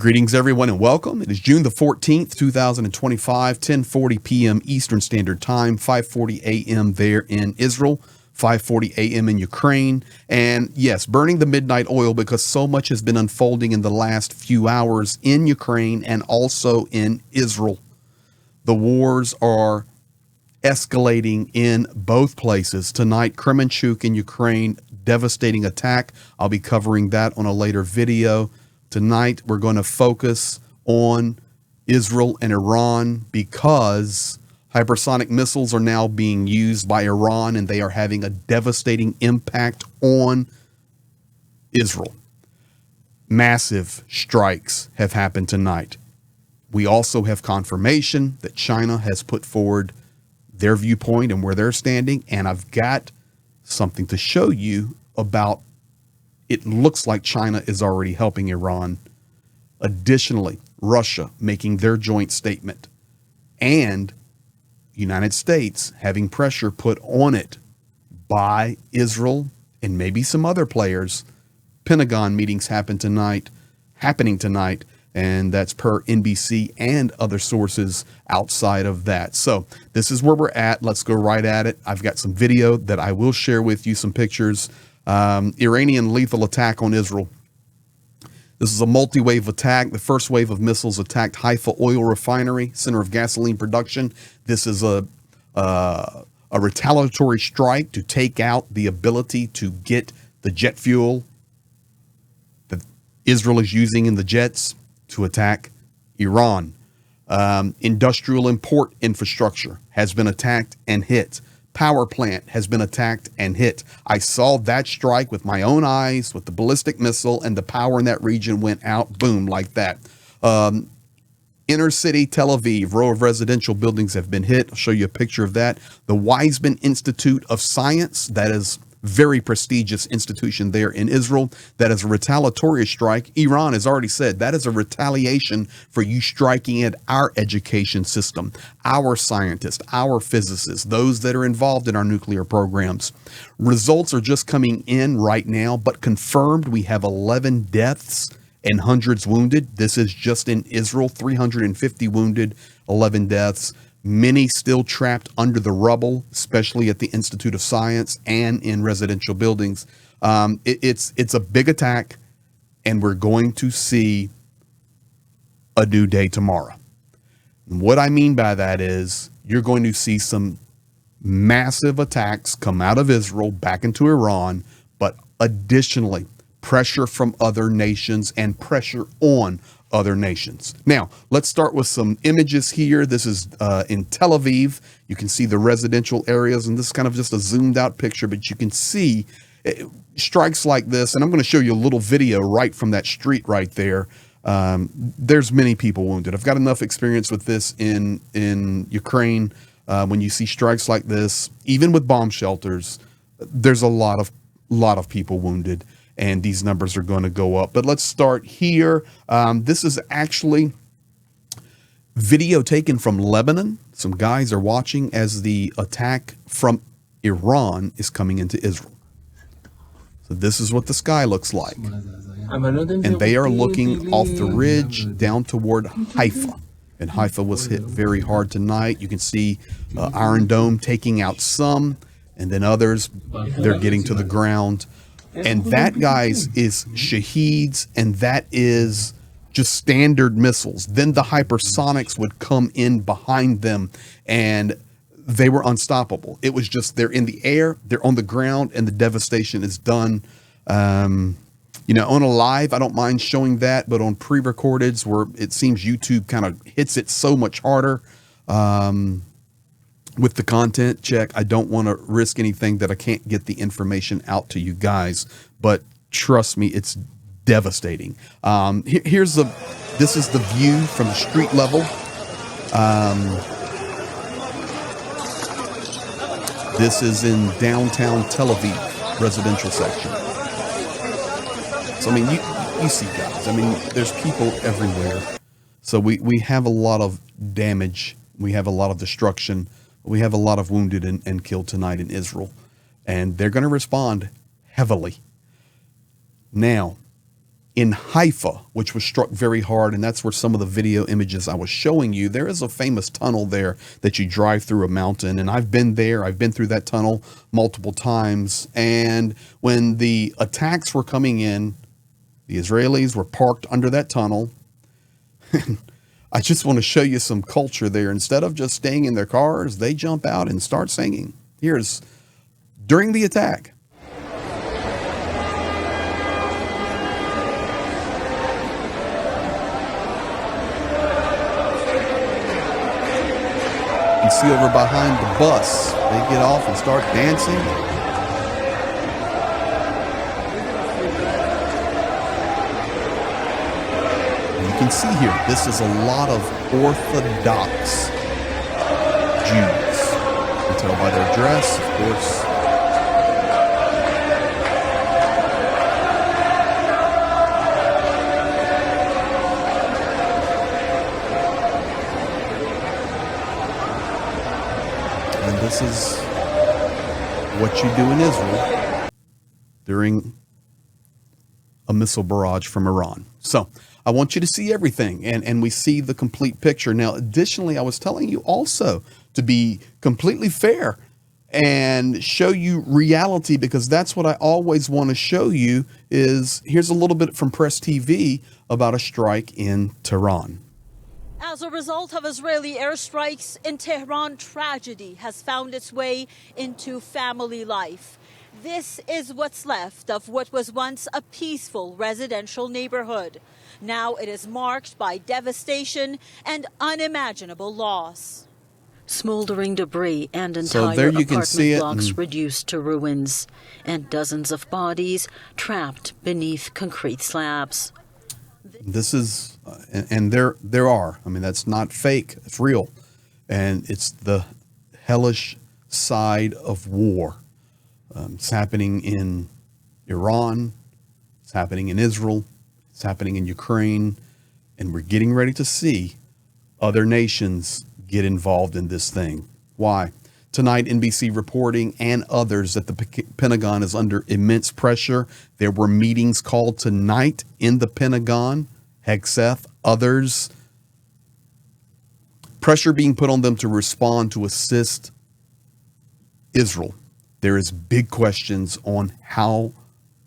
Greetings, everyone, and welcome. It is June the 14th, 2025, 10:40 p.m. Eastern Standard Time, 5:40 a.m. there in Israel, 5:40 a.m. in Ukraine. And yes, burning the midnight oil because so much has been unfolding in the last few hours in Ukraine and also in Israel. The wars are escalating in both places. Tonight, Kremenchuk in Ukraine, devastating attack. I'll be covering that on a later video. Tonight, we're going to focus on Israel and Iran because hypersonic missiles are now being used by Iran and they are having a devastating impact on Israel. Massive strikes have happened tonight. We also have confirmation that China has put forward their viewpoint and where they're standing. And I've got something to show you about it looks like China is already helping Iran. Additionally, Russia making their joint statement and United States having pressure put on it by Israel and maybe some other players. Pentagon meetings happening tonight, and that's per NBC and other sources outside of that. So this is where we're at. Let's go right at it. I've got some video that I will share with you, some pictures. Iranian lethal attack on Israel. This is a multi-wave attack. The first wave of missiles attacked Haifa oil refinery, center of gasoline production. This is a retaliatory strike to take out the ability to get the jet fuel that Israel is using in the jets to attack Iran. Industrial import infrastructure has been attacked and hit. Power plant has been attacked and hit. I saw that strike with my own eyes with the ballistic missile, and the power in that region went out, boom, like that. Inner city Tel Aviv, row of residential buildings have been hit. I'll show you a picture of that. The Weizmann Institute of Science, that is very prestigious institution there in Israel. That is a retaliatory strike. Iran has already said that is a retaliation for you striking at our education system, our scientists, our physicists, those that are involved in our nuclear programs. Results are just coming in right now, but confirmed we have 11 deaths and hundreds wounded. This is just in Israel, 350 wounded, 11 deaths. Many still trapped under the rubble, especially at the Institute of Science and in residential buildings. It's a big attack, and we're going to see a new day tomorrow. And what I mean by that is you're going to see some massive attacks come out of Israel back into Iran, but additionally, pressure from other nations and pressure on other nations. Now, let's start with some images here. This is in Tel Aviv. You can see the residential areas, and this is kind of just a zoomed out picture, but you can see strikes like this. And I'm going to show you a little video right from that street right there. There's many people wounded. I've got enough experience with this in Ukraine. When you see strikes like this, even with bomb shelters, there's a lot of people wounded. And these numbers are going to go up. But let's start here. This is actually video taken from Lebanon. Some guys are watching as the attack from Iran is coming into Israel. So this is what the sky looks like. And they are looking off the ridge down toward Haifa. And Haifa was hit very hard tonight. You can see Iron Dome taking out some, and then others, they're getting to the ground. And that, guys, is Shaheeds, and that is just standard missiles. Then the hypersonics would come in behind them, and they were unstoppable. It was just they're in the air, they're on the ground, and the devastation is done. On a live, I don't mind showing that, but on pre-recordeds where it seems YouTube kind of hits it so much harder, with the content check, I don't want to risk anything that I can't get the information out to you guys, but trust me, it's devastating. This is the view from the street level. This is in downtown Tel Aviv, residential section. So, I mean, you see, guys, I mean, there's people everywhere. So we have a lot of damage. We have a lot of destruction. We have a lot of wounded and killed tonight in Israel, and they're going to respond heavily. Now, in Haifa, which was struck very hard, and that's where some of the video images I was showing you, there is a famous tunnel there that you drive through a mountain, and I've been there. I've been through that tunnel multiple times, and when the attacks were coming in, the Israelis were parked under that tunnel. I just want to show you some culture there. Instead of just staying in their cars, they jump out and start singing. Here's during the attack. You see over behind the bus, they get off and start dancing. And you can see here, this is a lot of Orthodox Jews. You can tell by their dress, of course. This is what you do in Israel during a missile barrage from Iran. So I want you to see everything, and we see the complete picture. Now, additionally, I was telling you also to be completely fair and show you reality, because that's what I always want to show you. Is here's a little bit from Press TV about a strike in Tehran. As a result of Israeli airstrikes in Tehran, tragedy has found its way into family life. This is what's left of what was once a peaceful residential neighborhood. Now it is marked by devastation and unimaginable loss. Smoldering debris and entire apartment blocks reduced to ruins, and dozens of bodies trapped beneath concrete slabs. This is, and there are, I mean, that's not fake, it's real. And it's the hellish side of war. It's happening in Iran, it's happening in Israel, it's happening in Ukraine, and we're getting ready to see other nations get involved in this thing. Why? Tonight, NBC reporting and others that the Pentagon is under immense pressure. There were meetings called tonight in the Pentagon, Hegseth, others. Pressure being put on them to respond to assist Israel. There is big questions on how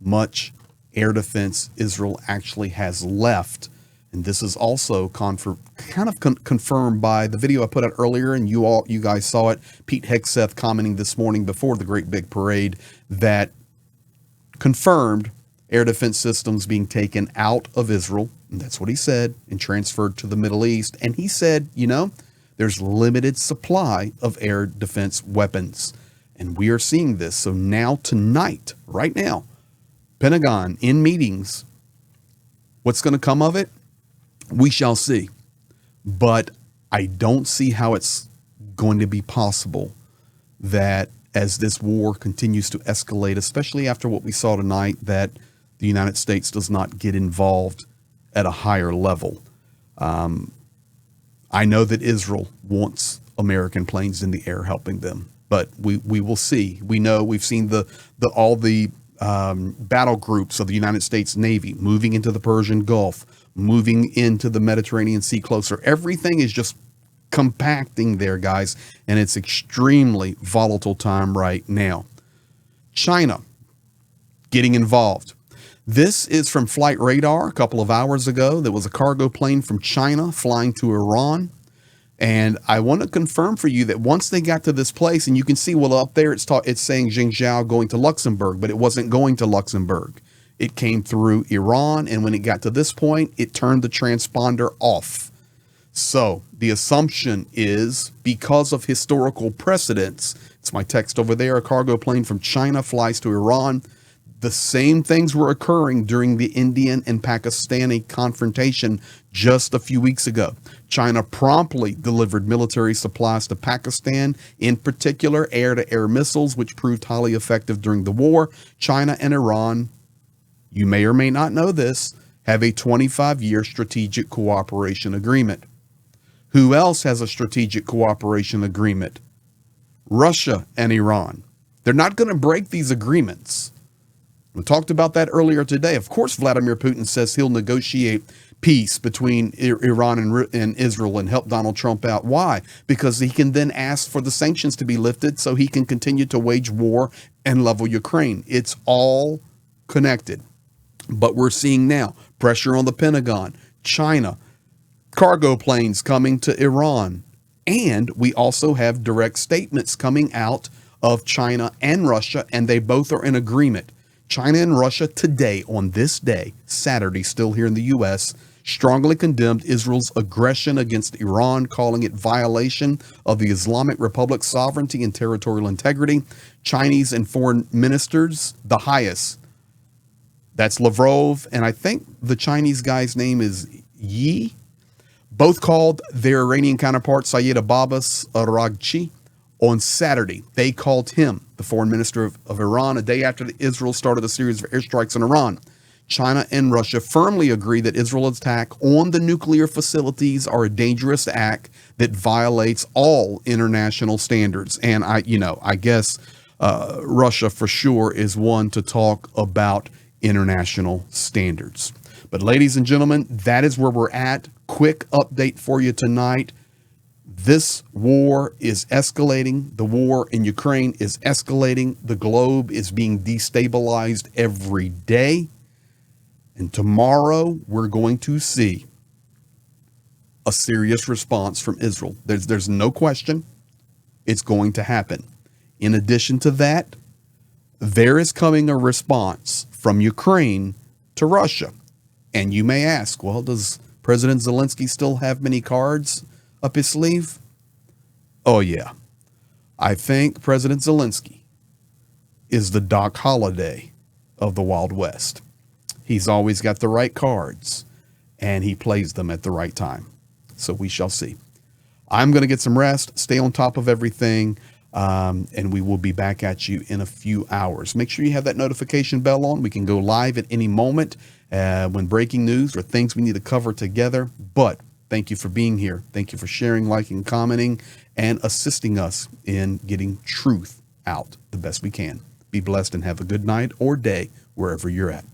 much air defense Israel actually has left. And this is also confirmed by the video I put out earlier, and you guys saw it. Pete Hegseth commenting this morning before the great big parade that confirmed air defense systems being taken out of Israel. And that's what he said, and transferred to the Middle East. And he said, you know, there's limited supply of air defense weapons. And we are seeing this. So now tonight, right now, Pentagon in meetings, what's going to come of it? We shall see, but I don't see how it's going to be possible that as this war continues to escalate, especially after what we saw tonight, that the United States does not get involved at a higher level. I know that Israel wants American planes in the air helping them, but we will see. We know we've seen all the battle groups of the United States Navy moving into the Persian Gulf, moving into the Mediterranean Sea closer. Everything is just compacting there, guys, and it's extremely volatile time right now. China getting involved. This is from Flight Radar a couple of hours ago. There was a cargo plane from China flying to Iran. And I want to confirm for you that once they got to this place, and you can see, well, up there it's saying Xinjiang going to Luxembourg, but it wasn't going to Luxembourg. It came through Iran, and when it got to this point, it turned the transponder off. So the assumption is, because of historical precedents, it's my text over there, a cargo plane from China flies to Iran. The same things were occurring during the Indian and Pakistani confrontation just a few weeks ago. China promptly delivered military supplies to Pakistan, in particular air-to-air missiles, which proved highly effective during the war. China and Iran, you may or may not know this, have a 25-year strategic cooperation agreement. Who else has a strategic cooperation agreement? Russia and Iran. They're not going to break these agreements. We talked about that earlier today. Of course, Vladimir Putin says he'll negotiate peace between Iran and Israel and help Donald Trump out. Why? Because he can then ask for the sanctions to be lifted so he can continue to wage war and level Ukraine. It's all connected. But we're seeing now pressure on the Pentagon, China, cargo planes coming to Iran. And we also have direct statements coming out of China and Russia, and they both are in agreement. China and Russia today, on this day, Saturday, still here in the U.S., strongly condemned Israel's aggression against Iran, calling it violation of the Islamic Republic's sovereignty and territorial integrity. Chinese and foreign ministers, the highest, that's Lavrov, and I think the Chinese guy's name is Yi, both called their Iranian counterpart Sayed Abbas Araghchi on Saturday. They called him, the foreign minister of Iran, a day after Israel started a series of airstrikes on Iran. China and Russia firmly agree that Israel's attack on the nuclear facilities are a dangerous act that violates all international standards. And I guess Russia for sure is one to talk about international standards. But ladies and gentlemen, that is where we're at. Quick update for you tonight. This war is escalating. The war in Ukraine is escalating. The globe is being destabilized every day. And tomorrow we're going to see a serious response from Israel. There's no question it's going to happen. In addition to that, there is coming a response from Ukraine to Russia. And you may ask, well, does President Zelensky still have many cards up his sleeve? Oh, yeah. I think President Zelensky is the Doc Holliday of the Wild West. He's always got the right cards, and he plays them at the right time. So we shall see. I'm going to get some rest, stay on top of everything, and we will be back at you in a few hours. Make sure you have that notification bell on. We can go live at any moment when breaking news or things we need to cover together. But thank you for being here. Thank you for sharing, liking, commenting, and assisting us in getting truth out the best we can. Be blessed and have a good night or day wherever you're at.